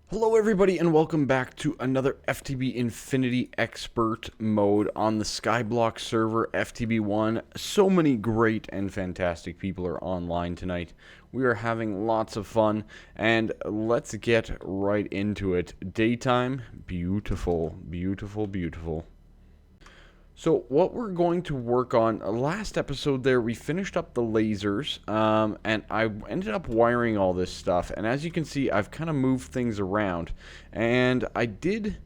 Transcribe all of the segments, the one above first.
Hello everybody and welcome back to another FTB Infinity Expert mode on the Skyblock server FTB1. So many great and fantastic people are online tonight. We are having lots of fun and let's get right into it. Daytime, beautiful, beautiful, beautiful. So what we're going to work on, last episode there, we finished up the lasers, and I ended up wiring all this stuff. And as you can see, I've kind of moved things around. And I did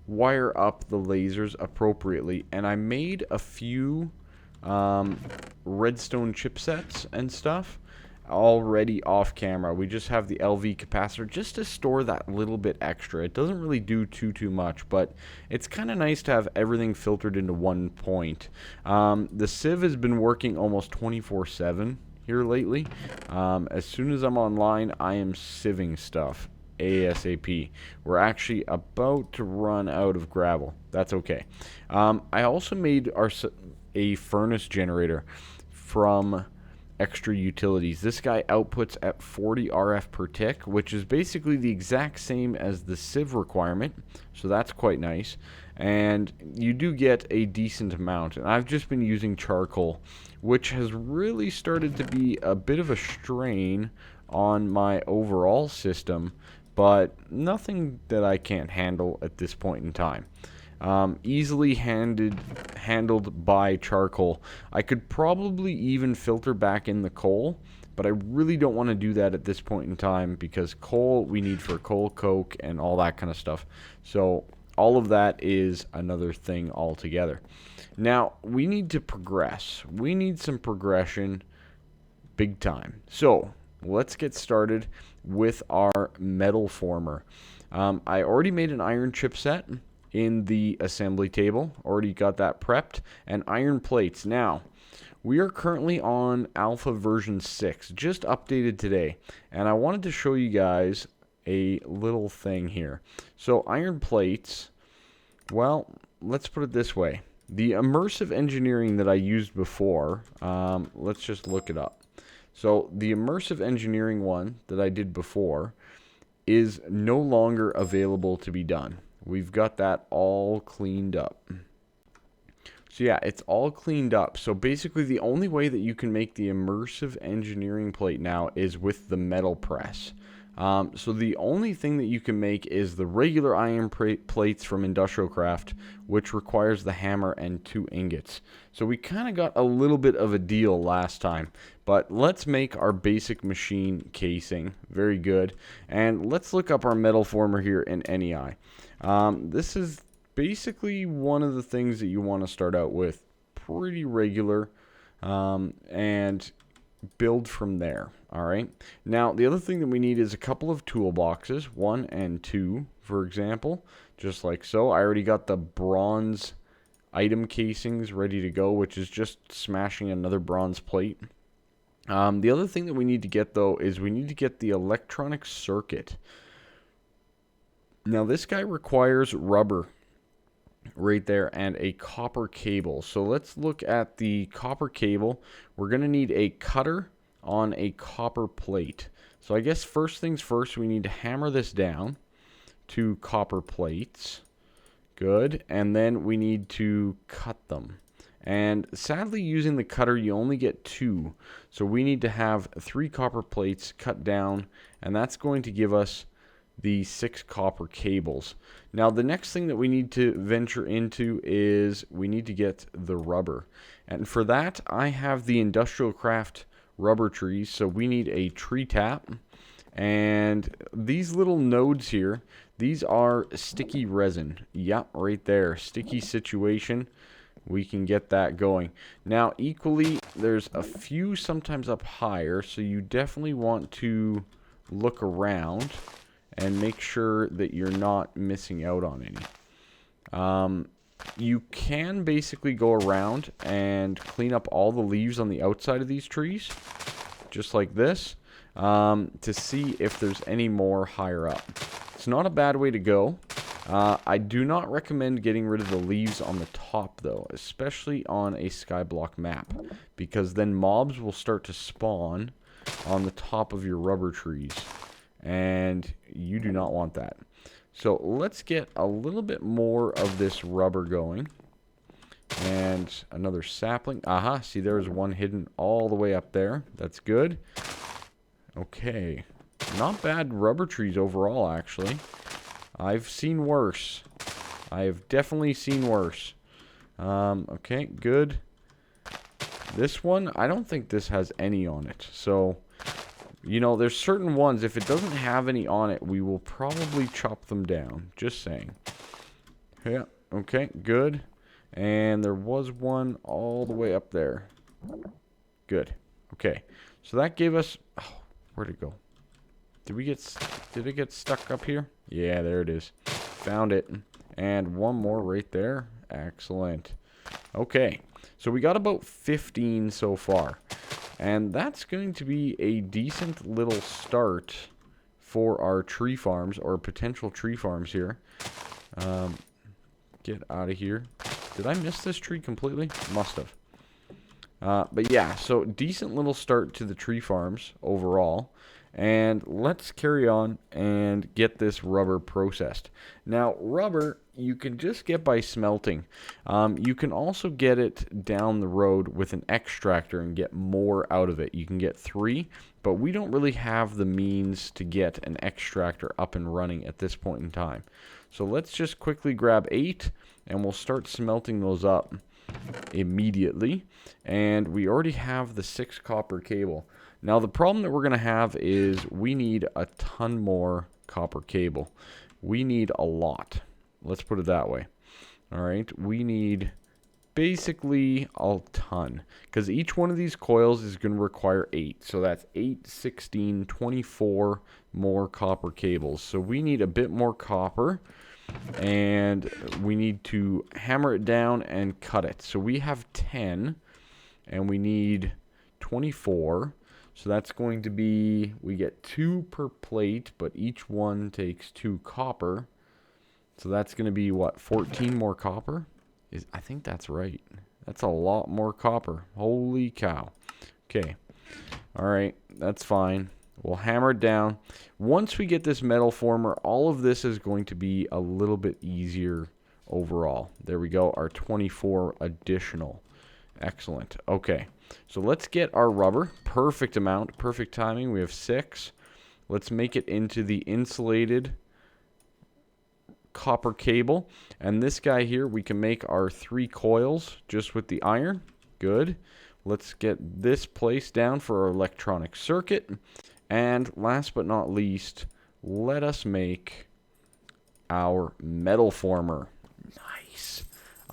wire up the lasers appropriately. And I made a few redstone chipsets and stuff already off camera. We just have the LV capacitor just to store that little bit extra. It doesn't really do too much, but it's kind of nice to have everything filtered into one point. The sieve has been working almost 24/7 here lately. As soon as I'm online, I am sieving stuff ASAP. We're actually about to run out of gravel. That's okay. I also made a furnace generator from extra utilities. This guy outputs at 40 RF per tick, which is basically the exact same as the sieve requirement, so that's quite nice. And you do get a decent amount. And I've just been using charcoal, which has really started to be a bit of a strain on my overall system, but nothing that I can't handle at this point in time. Easily handled by charcoal. I could probably even filter back in the coal, but I really don't want to do that at this point in time because coal we need for coal coke and all that kind of stuff. So all of that is another thing altogether. Now we need to progress. We need some progression big time. So let's get started with our metal former. I already made an iron chipset in the assembly table. Already got that prepped. And iron plates. Now, we are currently on alpha version 6, just updated today. And I wanted to show you guys a little thing here. So iron plates, well, let's put it this way. The immersive engineering that I used before, let's just look it up. So the immersive engineering one that I did before is no longer available to be done. We've got that all cleaned up. So yeah, it's all cleaned up. So basically the only way that you can make the immersive engineering plate now is with the metal press. So the only thing that you can make is the regular iron plates from Industrial Craft, which requires the hammer and 2 ingots. So we kind of got a little bit of a deal last time. But let's make our basic machine casing. Very good. And let's look up our metal former here in NEI. This is basically one of the things that you want to start out with. Pretty regular. And build from there. Alright. Now, the other thing that we need is a couple of toolboxes. 1 and 2, for example. Just like so. I already got the bronze item casings ready to go, which is just smashing another bronze plate. The other thing that we need to get, though, is we need to get the electronic circuit. Now, this guy requires rubber right there and a copper cable. So let's look at the copper cable. We're going to need a cutter on a copper plate. So I guess first things first, we need to hammer this down to copper plates. Good. And then we need to cut them. And sadly, using the cutter, you only get 2. So we need to have 3 copper plates cut down, and that's going to give us the 6 copper cables. Now, the next thing that we need to venture into is we need to get the rubber. And for that, I have the Industrial Craft rubber trees. So we need a tree tap. And these little nodes here, these are sticky resin. Yep, right there. Sticky situation. We can get that going. Now, equally, there's a few sometimes up higher, so you definitely want to look around and make sure that you're not missing out on any. You can basically go around and clean up all the leaves on the outside of these trees, just like this, to see if there's any more higher up. It's not a bad way to go. I do not recommend getting rid of the leaves on the top, though, especially on a Skyblock map, because then mobs will start to spawn on the top of your rubber trees. And You do not want that. So let's get a little bit more of this rubber going. And another sapling. Aha, see there's one hidden all the way up there. That's good. Okay. Not bad rubber trees overall, actually. I've seen worse. I have definitely seen worse. Okay, good. This one, I don't think this has any on it. So, you know, there's certain ones, if it doesn't have any on it, we will probably chop them down. Just saying. Yeah, okay, good. And there was one all the way up there. Good. Okay. So that gave us... Oh, where'd it go? Did it get stuck up here? Yeah, there it is. Found it. And one more right there. Excellent. Okay. So we got about 15 so far. And that's going to be a decent little start for our tree farms, or potential tree farms here. Get out of here. Did I miss this tree completely? Must have. But yeah, so decent little start to the tree farms overall. And let's carry on and get this rubber processed. Now, rubber, you can just get by smelting. You can also get it down the road with an extractor and get more out of it. You can get 3, but we don't really have the means to get an extractor up and running at this point in time. So let's just quickly grab 8, and we'll start smelting those up immediately. And we already have the 6 copper cable. Now the problem that we're going to have is we need a ton more copper cable. We need a lot. Let's put it that way. Alright, we need basically a ton. Because each one of these coils is going to require 8. So that's 8, 16, 24 more copper cables. So we need a bit more copper. And we need to hammer it down and cut it. So we have 10. And we need 24. So that's going to be, we get 2 per plate, but each one takes 2 copper. So that's going to be, what, 14 more copper? I think that's right. That's a lot more copper. Holy cow. Okay. All right, that's fine. We'll hammer it down. Once we get this metal former, all of this is going to be a little bit easier overall. There we go, our 24 additional. Excellent. Okay. So let's get our rubber. Perfect amount. Perfect timing. We have 6. Let's make it into the insulated copper cable. And this guy here, we can make our 3 coils just with the iron. Good. Let's get this placed down for our electronic circuit. And last but not least, let us make our metal former. Nice.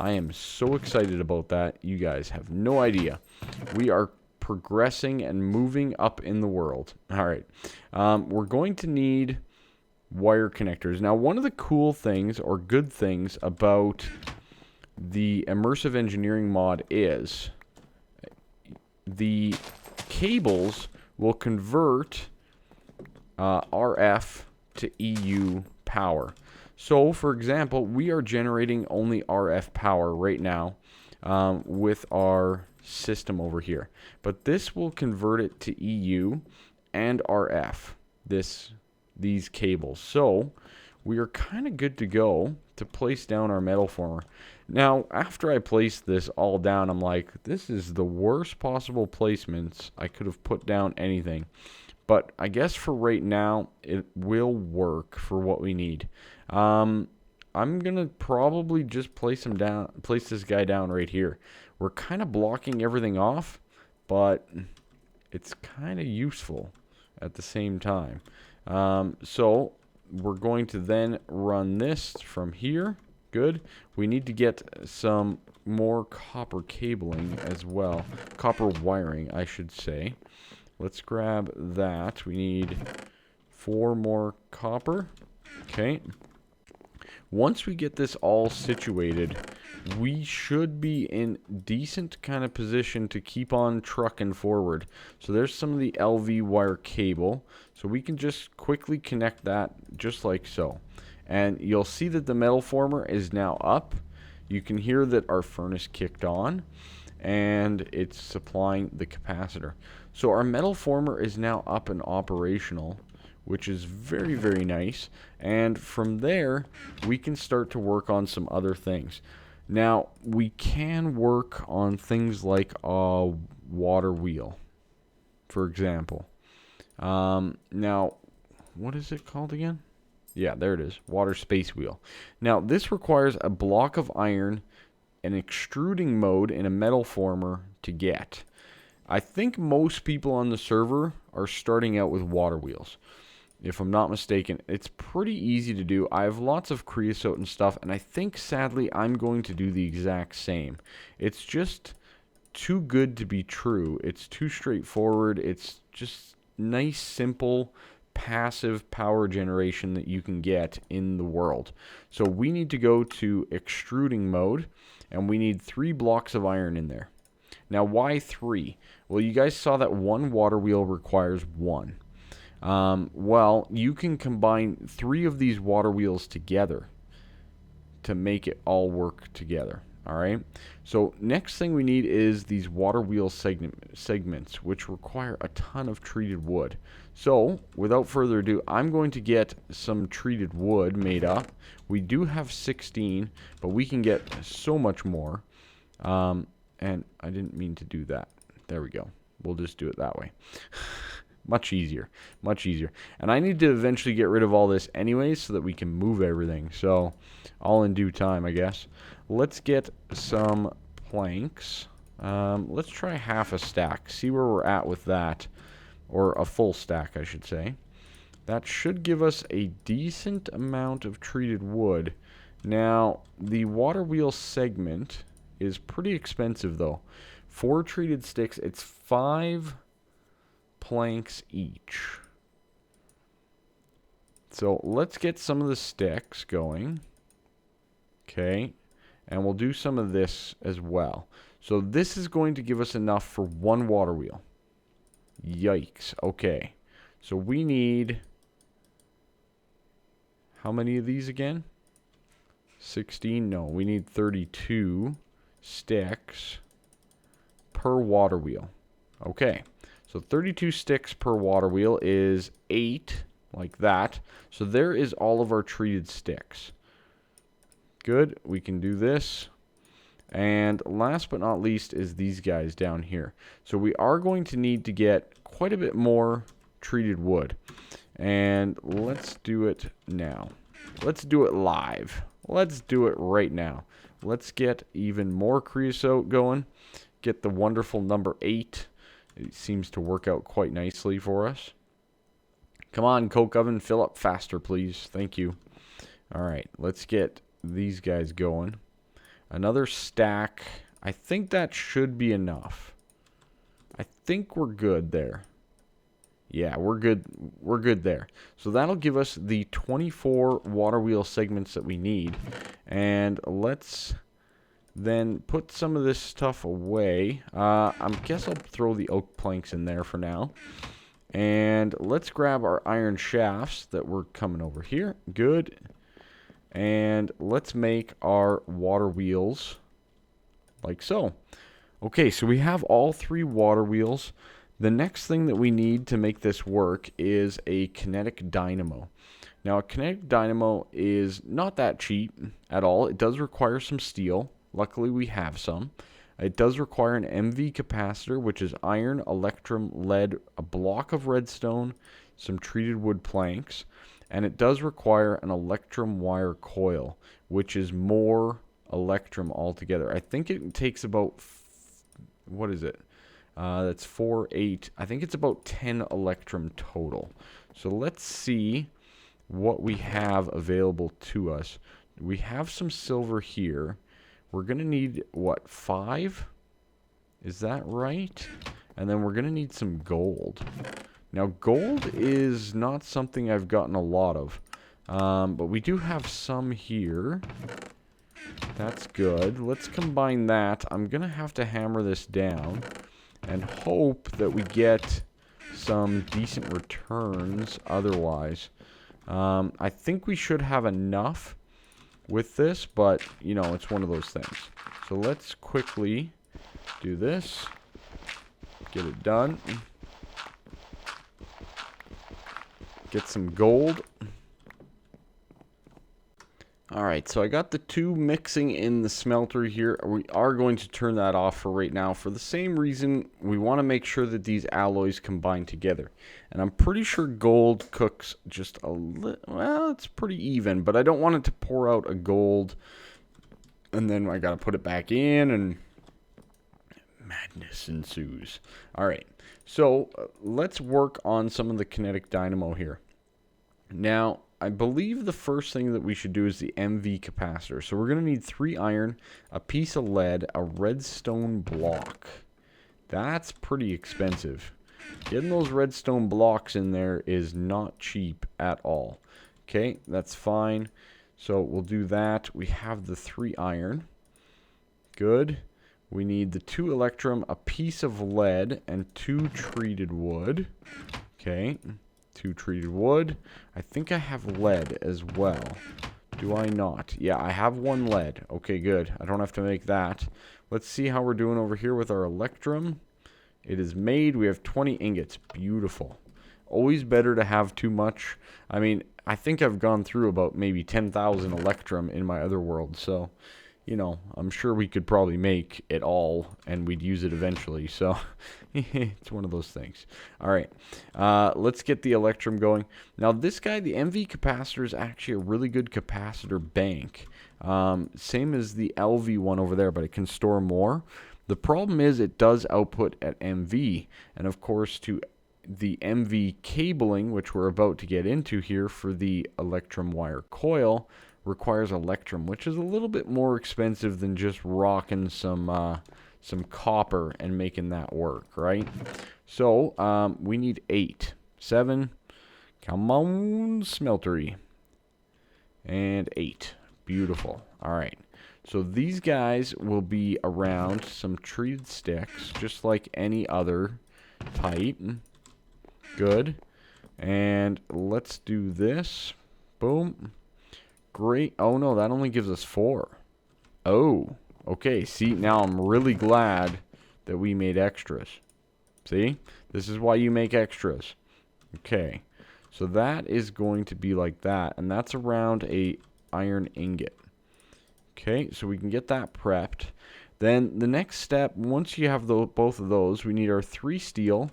I am so excited about that. You guys have no idea. We are progressing and moving up in the world. All right. We're going to need wire connectors. Now, one of the cool things or good things about the immersive engineering mod is the cables will convert RF to EU power. So, for example, we are generating only RF power right now with our system over here. But this will convert it to EU and RF, these cables. So, we are kind of good to go to place down our metal former. Now, after I placed this all down, I'm like, this is the worst possible placements I could have put down anything. But I guess for right now, it will work for what we need. I'm going to probably just place this guy down right here. We're kind of blocking everything off, but it's kind of useful at the same time. So we're going to then run this from here. Good. We need to get some more copper cabling as well. Copper wiring, I should say. Let's grab that. We need 4 more copper. Okay. Once we get this all situated, we should be in decent kind of position to keep on trucking forward. So there's some of the LV wire cable. So we can just quickly connect that just like so. And you'll see that the metal former is now up. You can hear that our furnace kicked on and it's supplying the capacitor. So our metal former is now up and operational, which is very, very nice. And from there, we can start to work on some other things. Now, we can work on things like a water wheel, for example. Now, what is it called again? Yeah, there it is. Water space wheel. Now, this requires a block of iron, an extruding mode, and a metal former to get. I think most people on the server are starting out with water wheels. If I'm not mistaken, it's pretty easy to do. I have lots of creosote and stuff, and I think, sadly, I'm going to do the exact same. It's just too good to be true. It's too straightforward. It's just nice, simple, passive power generation that you can get in the world. So we need to go to extruding mode, and we need 3 blocks of iron in there. Now, why 3? Well, you guys saw that one water wheel requires 1. Well, you can combine 3 of these water wheels together to make it all work together. Alright, so next thing we need is these water wheel segments, which require a ton of treated wood. So, without further ado, I'm going to get some treated wood made up. We do have 16, but we can get so much more. And I didn't mean to do that. There we go. We'll just do it that way. Much easier. Much easier. And I need to eventually get rid of all this anyways so that we can move everything. So, all in due time, I guess. Let's get some planks. Let's try half a stack. See where we're at with that. Or a full stack, I should say. That should give us a decent amount of treated wood. Now, the water wheel segment is pretty expensive, though. 4 treated sticks. It's 5 planks each. So, let's get some of the sticks going. Okay. And we'll do some of this as well. So this is going to give us enough for 1 water wheel. Yikes. Okay. So we need... how many of these again? 16? No, we need 32 sticks per water wheel. Okay. So 32 sticks per water wheel is 8, like that. So there is all of our treated sticks. Good, we can do this. And last but not least is these guys down here. So we are going to need to get quite a bit more treated wood. And let's do it now. Let's do it live. Let's do it right now. Let's get even more creosote going. Get the wonderful number 8. It seems to work out quite nicely for us. Come on, coke oven, fill up faster, please. Thank you. Alright, let's get these guys going. Another stack. I think that should be enough. I think we're good there. Yeah, we're good. We're good there. So that'll give us the 24 water wheel segments that we need. And let's then put some of this stuff away. I guess I'll throw the oak planks in there for now. And let's grab our iron shafts that were coming over here. Good. And let's make our water wheels like so. Okay, so we have all 3 water wheels. The next thing that we need to make this work is a kinetic dynamo. Now, a kinetic dynamo is not that cheap at all. It does require some steel. Luckily, we have some. It does require an MV capacitor, which is iron, electrum, lead, a block of redstone, some treated wood planks. And it does require an electrum wire coil, which is more electrum altogether. I think it takes about, what is it? That's 4, 8. I think it's about 10 electrum total. So let's see what we have available to us. We have some silver here. We're going to need, what, 5? Is that right? And then we're going to need some gold. Now, gold is not something I've gotten a lot of. But we do have some here. That's good. Let's combine that. I'm going to have to hammer this down and hope that we get some decent returns otherwise. I think we should have enough with this, but, you know, it's one of those things. So let's quickly do this. Get it done. get some gold. Alright, so I got the two mixing in the smelter here. We are going to turn that off for right now for the same reason. We want to make sure that these alloys combine together. And I'm pretty sure gold cooks just a little, well, it's pretty even, but I don't want it to pour out a gold and then I got to put it back in and madness ensues. Alright, so let's work on some of the kinetic dynamo here. Now, I believe the first thing that we should do is the MV capacitor. So we're going to need 3 iron, a piece of lead, a redstone block. That's pretty expensive. Getting those redstone blocks in there is not cheap at all. Okay, that's fine. So we'll do that. We have the 3 iron. Good. We need the 2 electrum, a piece of lead, and 2 treated wood. Okay. 2 treated wood. I think I have lead as well. Do I not? Yeah, I have 1 lead. Okay, good. I don't have to make that. Let's see how we're doing over here with our electrum. It is made. We have 20 ingots. Beautiful. Always better to have too much. I mean, I think I've gone through about maybe 10,000 electrum in my other world, so you know, I'm sure we could probably make it all and we'd use it eventually. So it's one of those things. All right, let's get the electrum going. Now this guy, the MV capacitor, is actually a really good capacitor bank. Same as the LV one over there, but it can store more. The problem is it does output at MV. And of course, to the MV cabling, which we're about to get into here for the electrum wire coil, requires electrum, which is a little bit more expensive than just rocking some copper and making that work, right? So we need 8, 7. Come on, smeltery. And 8. Beautiful. All right. So these guys will be around some treated sticks, just like any other type. Good. And let's do this. Boom. Great. Oh, no, that only gives us 4. Oh, okay. See, now I'm really glad that we made extras. See? This is why you make extras. Okay. So that is going to be like that. And that's around a iron ingot. Okay, so we can get that prepped. Then the next step, once you have both of those, we need our 3 steel,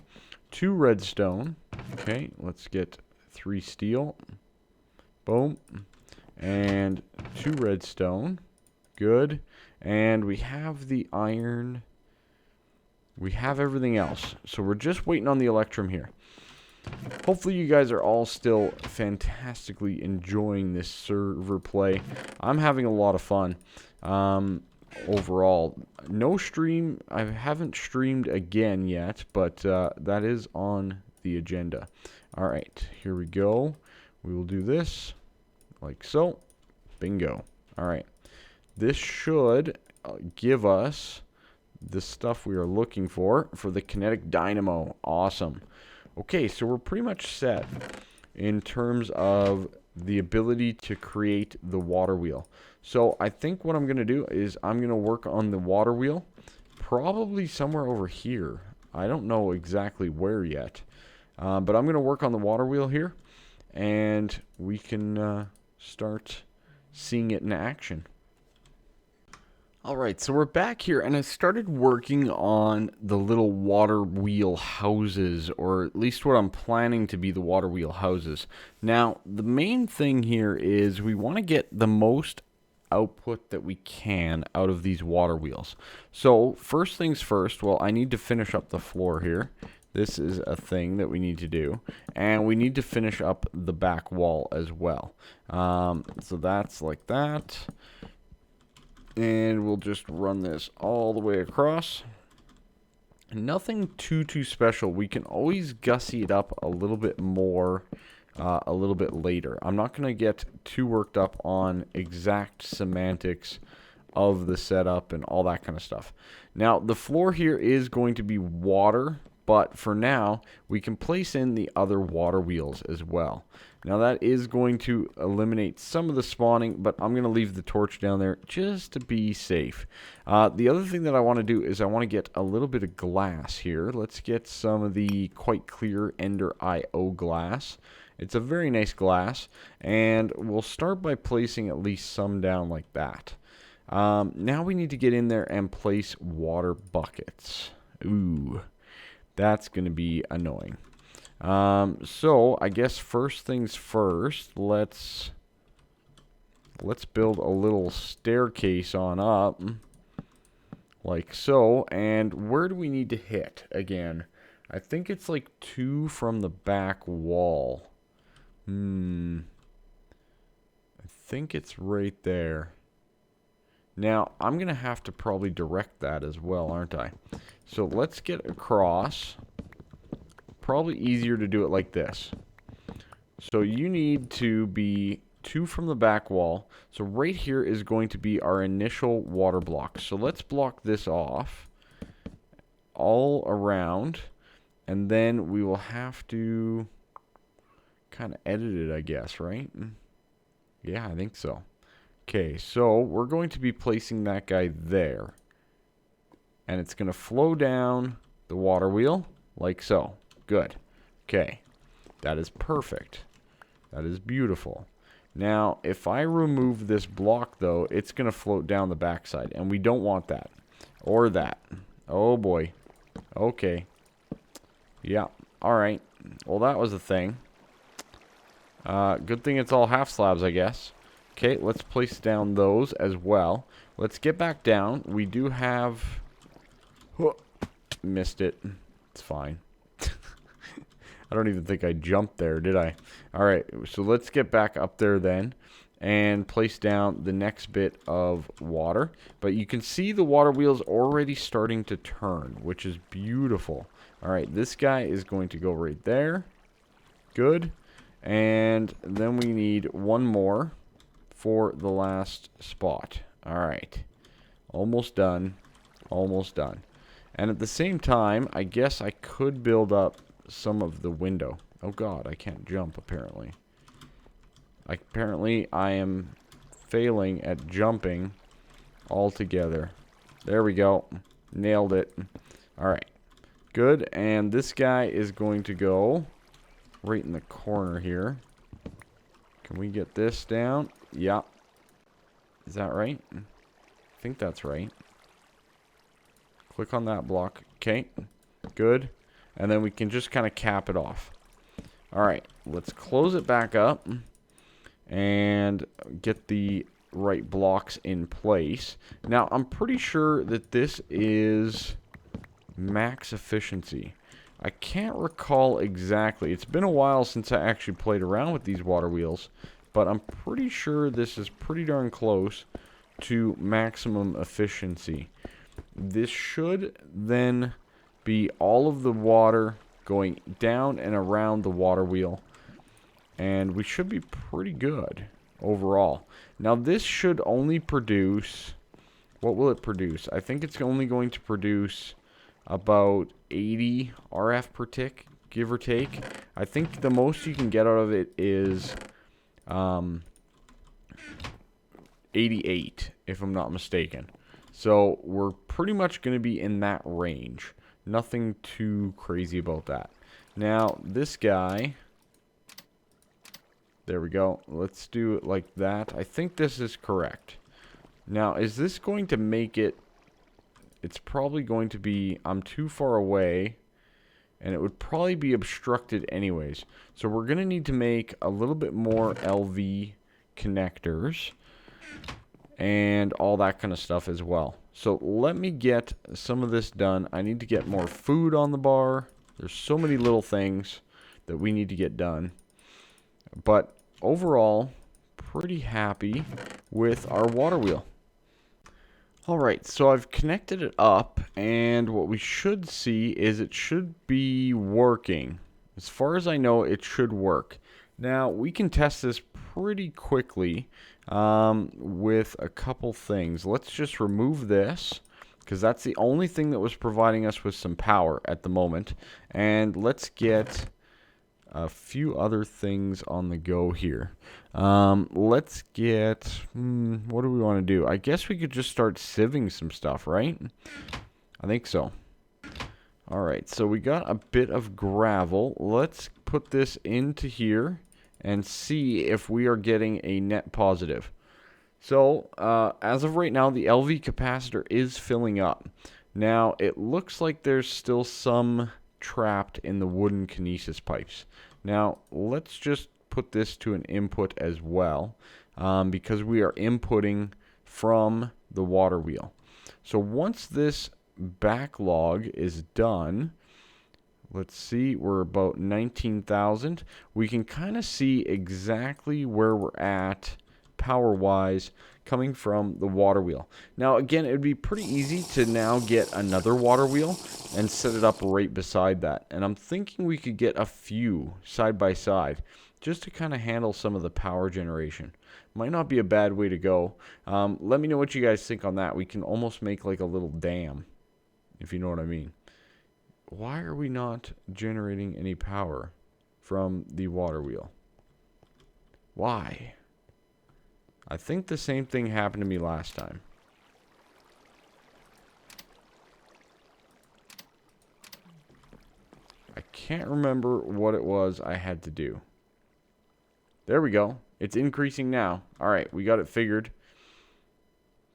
2 redstone. Okay, let's get 3 steel. Boom. And 2 redstone. Good. And we have the iron. We have everything else. So we're just waiting on the electrum here. Hopefully you guys are all still fantastically enjoying this server play. I'm having a lot of fun. Overall, no stream. I haven't streamed again yet, but that is on the agenda. All right, here we go. We will do this. Like so. Bingo. All right. This should give us the stuff we are looking for the kinetic dynamo. Awesome. Okay, so we're pretty much set in terms of the ability to create the water wheel. So I think what I'm going to do is I'm going to work on the water wheel probably somewhere over here. I don't know exactly where yet. But I'm going to work on the water wheel here. And we can start seeing it in action. Alright, so we're back here, and I started working on the little water wheel houses, or at least what I'm planning to be the water wheel houses. Now, the main thing here is we want to get the most output that we can out of these water wheels. So, first things first, well, I need to finish up the floor here. This is a thing that we need to do. And we need to finish up the back wall as well. So that's like that. And we'll just run this all the way across. Nothing too special. We can always gussy it up a little bit more a little bit later. I'm not going to get too worked up on exact semantics of the setup and all that kind of stuff. Now, the floor here is going to be water, but for now, we can place in the other water wheels as well. Now, that is going to eliminate some of the spawning, but I'm going to leave the torch down there just to be safe. The other thing that I want to do is I want to get a little bit of glass here. Let's get some of the quite clear Ender IO glass. It's a very nice glass, and we'll start by placing at least some down like that. Now we need to get in there and place water buckets. Ooh, that's going to be annoying. So I guess first things first, let's build a little staircase on up, like so. And where do we need to hit again? I think it's like 2 from the back wall. I think it's right there. Now, I'm going to have to probably direct that as well, aren't I? So let's get across. Probably easier to do it like this. So you need to be 2 from the back wall. So right here is going to be our initial water block. So let's block this off all around. And then we will have to kind of edit it, I guess, right? Yeah, I think so. Okay, so we're going to be placing that guy there. And it's going to flow down the water wheel like so. Good. Okay, that is perfect. That is beautiful. Now, if I remove this block, though, it's going to float down the backside. And we don't want that. Or that. Oh, boy. Okay. Yeah. Alright. Well, that was a thing. Good thing it's all half slabs, I guess. Okay, let's place down those as well. Let's get back down. We do have... missed it. It's fine. I don't even think I jumped there, did I? Alright, so let's get back up there then. And place down the next bit of water. But you can see the water wheel's already starting to turn, which is beautiful. Alright, this guy is going to go right there. Good. And then we need one more for the last spot. Alright. Almost done. Almost done. And at the same time, I guess I could build up some of the window. Oh god, I can't jump apparently. Apparently I am failing at jumping altogether. There we go. Nailed it. Alright. Good. And this guy is going to go right in the corner here. Can we get this down? Yeah. Is that right? I think that's right. Click on that block. Okay. Good. And then we can just kind of cap it off. Alright. Let's close it back up. And get the right blocks in place. Now, I'm pretty sure that this is max efficiency. I can't recall exactly. It's been a while since I actually played around with these water wheels, but I'm pretty sure this is pretty darn close to maximum efficiency. This should then be all of the water going down and around the water wheel, and we should be pretty good overall. Now, this should only produce... What will it produce? I think it's only going to produce about 80 RF per tick, give or take. I think the most you can get out of it is 88, if I'm not mistaken. So we're pretty much going to be in that range. Nothing too crazy about that. Now, this guy... There we go. Let's do it like that. I think this is correct. Now, is this going to make it... It's probably going to be... I'm too far away. And it would probably be obstructed anyways. So we're going to need to make a little bit more LV connectors. And all that kind of stuff as well. So let me get some of this done. I need to get more food on the bar. There's so many little things that we need to get done. But overall, pretty happy with our water wheel. Alright, so I've connected it up, and what we should see is it should be working. As far as I know, it should work. Now, we can test this pretty quickly with a couple things. Let's just remove this, because that's the only thing that was providing us with some power at the moment. And let's get a few other things on the go here. Let's get... what do we want to do? I guess we could just start sieving some stuff, right? I think so. Alright, so we got a bit of gravel. Let's put this into here. and see if we are getting a net positive. So, as of right now, the LV capacitor is filling up. Now, it looks like there's still some trapped in the wooden kinesis pipes. Now, let's just put this to an input as well, because we are inputting from the water wheel. So once this backlog is done, let's see, we're about 19,000. We can kind of see exactly where we're at power-wise coming from the water wheel. Now, again, it would be pretty easy to now get another water wheel and set it up right beside that. And I'm thinking we could get a few side by side just to kind of handle some of the power generation. Might not be a bad way to go. Let me know what you guys think on that. We can almost make like a little dam, if you know what I mean. Why are we not generating any power from the water wheel? Why? I think the same thing happened to me last time. I can't remember what it was I had to do. There we go. It's increasing now. Alright, we got it figured.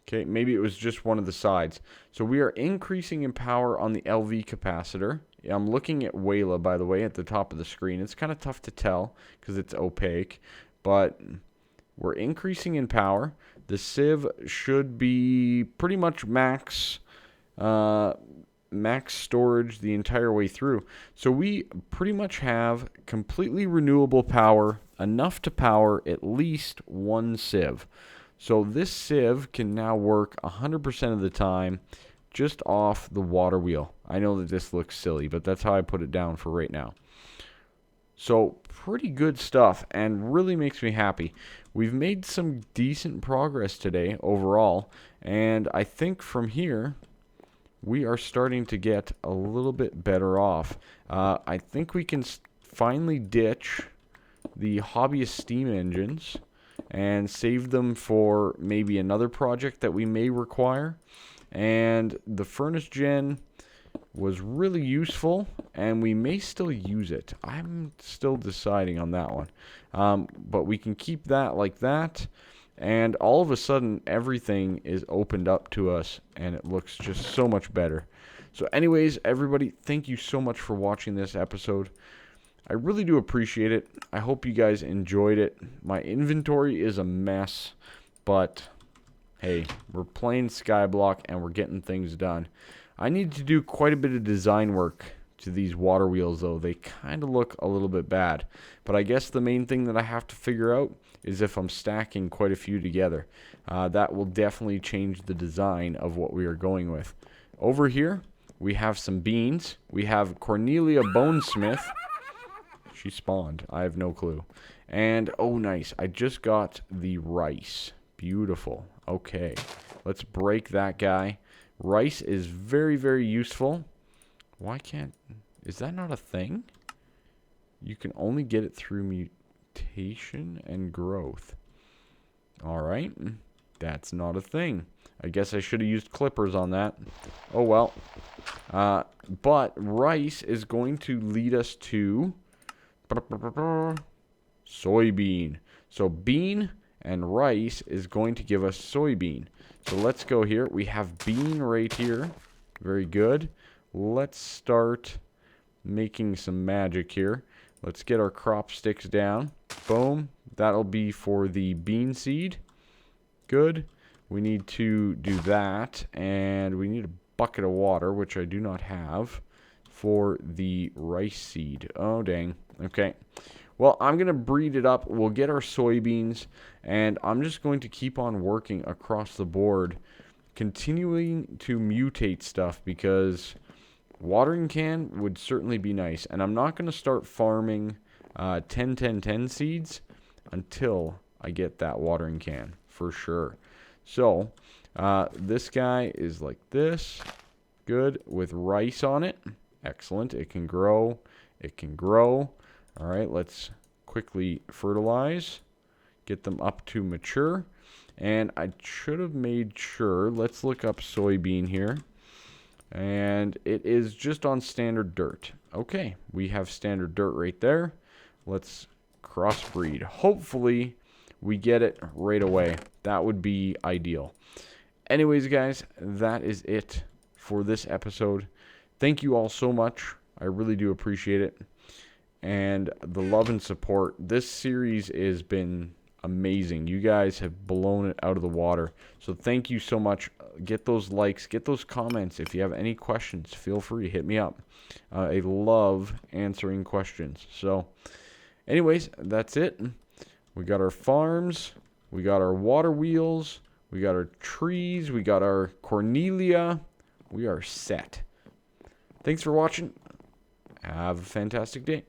Okay, maybe it was just one of the sides. So we are increasing in power on the LV capacitor. I'm looking at Wayla, by the way, at the top of the screen. It's kind of tough to tell because it's opaque. But we're increasing in power. The sieve should be pretty much max storage the entire way through. So we pretty much have completely renewable power, enough to power at least one sieve. So this sieve can now work 100% of the time just off the water wheel. I know that this looks silly, but that's how I put it down for right now. So pretty good stuff and really makes me happy. We've made some decent progress today overall, and I think from here we are starting to get a little bit better off. I think we can finally ditch the hobbyist steam engines and save them for maybe another project that we may require. And the furnace gen was really useful, and we may still use it. I'm still deciding on that one. But we can keep that like that, and all of a sudden everything is opened up to us, and it looks just so much better. So anyways, everybody, thank you so much for watching this episode. I really do appreciate it. I hope you guys enjoyed it. My inventory is a mess, but hey, we're playing Skyblock and we're getting things done. I need to do quite a bit of design work to these water wheels, though. They kind of look a little bit bad. But I guess the main thing that I have to figure out is if I'm stacking quite a few together. That will definitely change the design of what we are going with. Over here, we have some beans. We have Cornelia Bonesmith. She spawned. I have no clue. And, oh, nice. I just got the rice. Beautiful. Okay. Let's break that guy. Rice is very, very useful. Why can't... Is that not a thing? You can only get it through mutation and growth. Alright. That's not a thing. I guess I should have used clippers on that. Oh, well. But rice is going to lead us to... soybean. So bean and rice is going to give us soybean. So let's go here. We have bean right here. Very good. Let's start making some magic here. Let's get our crop sticks down. Boom. That'll be for the bean seed. Good. We need to do that. And we need a bucket of water, which I do not have, for the rice seed. Oh, dang. Okay. Well, I'm going to breed it up. We'll get our soybeans. And I'm just going to keep on working across the board, continuing to mutate stuff, because watering can would certainly be nice. And I'm not going to start farming 10-10-10 seeds until I get that watering can, for sure. So, this guy is like this. Good. With rice on it. Excellent. It can grow. It can grow. All right, let's quickly fertilize. Get them up to mature. And I should have made sure. Let's look up soybean here. And it is just on standard dirt. Okay, we have standard dirt right there. Let's crossbreed. Hopefully, we get it right away. That would be ideal. Anyways, guys, that is it for this episode. Thank you all so much. I really do appreciate it. And the love and support. This series has been amazing. You guys have blown it out of the water. So thank you so much. Get those likes, get those comments. If you have any questions, feel free, hit me up. I love answering questions. So anyways, that's it. We got our farms, we got our water wheels, we got our trees, we got our Cornelia. We are set. Thanks for watching. Have a fantastic day.